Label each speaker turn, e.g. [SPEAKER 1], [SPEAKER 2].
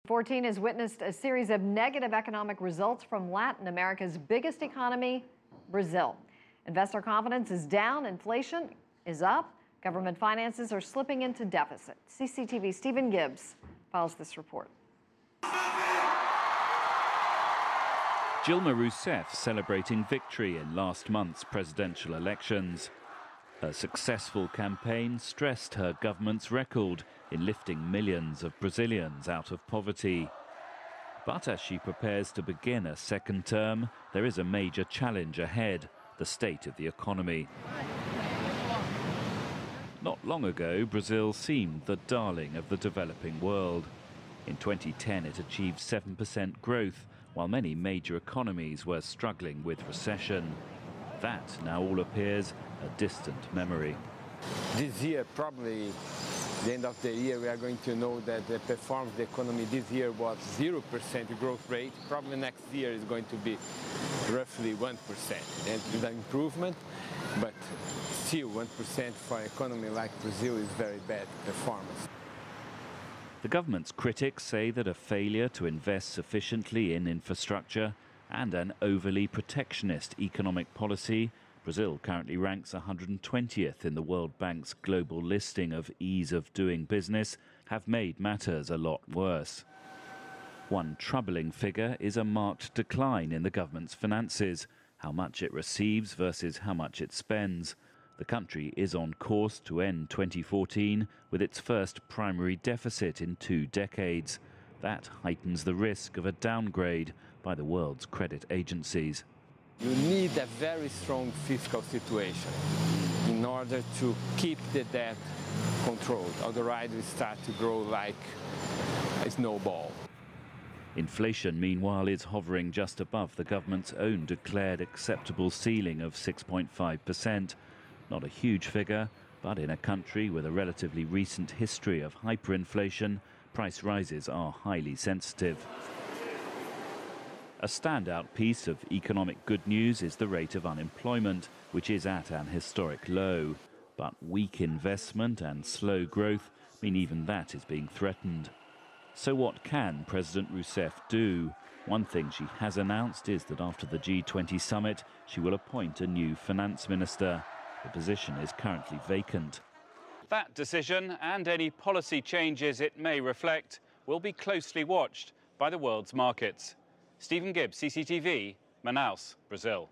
[SPEAKER 1] 14 has witnessed a series of negative economic results from Latin America's biggest economy, Brazil. Investor confidence is down, inflation is up, government finances are slipping into deficit. CCTV Stephen Gibbs files this report.
[SPEAKER 2] Dilma Rousseff celebrating victory in last month's presidential elections. Her successful campaign stressed her government's record in lifting millions of Brazilians out of poverty. But as she prepares to begin a second term, there is a major challenge ahead: the state of the economy. Not long ago, Brazil seemed the darling of the developing world. In 2010, it achieved 7% growth, while many major economies were struggling with recession. That now all appears a distant memory.
[SPEAKER 3] This year, probably the end of the year, we are going to know that the performance of the economy this year was 0% growth rate. Probably next year is going to be roughly 1%. And it's an improvement, but still 1% for an economy like Brazil is very bad performance.
[SPEAKER 2] The government's critics say that a failure to invest sufficiently in infrastructure and an overly protectionist economic policy, Brazil currently ranks 120th in the World Bank's global listing of ease of doing business, have made matters a lot worse. One troubling figure is a marked decline in the government's finances, how much it receives versus how much it spends. The country is on course to end 2014 with its first primary deficit in 2 decades. That heightens the risk of a downgrade by the world's credit agencies.
[SPEAKER 3] You need a very strong fiscal situation in order to keep the debt controlled. Otherwise, we start to grow like a snowball.
[SPEAKER 2] Inflation, meanwhile, is hovering just above the government's own declared acceptable ceiling of 6.5%. Not a huge figure, but in a country with a relatively recent history of hyperinflation, price rises are highly sensitive. A standout piece of economic good news is the rate of unemployment, which is at an historic low. But weak investment and slow growth mean even that is being threatened. So what can President Rousseff do? One thing she has announced is that after the G20 summit, she will appoint a new finance minister. The position is currently vacant.
[SPEAKER 4] That decision and any policy changes it may reflect will be closely watched by the world's markets. Stephen Gibbs, CCTV, Manaus, Brazil.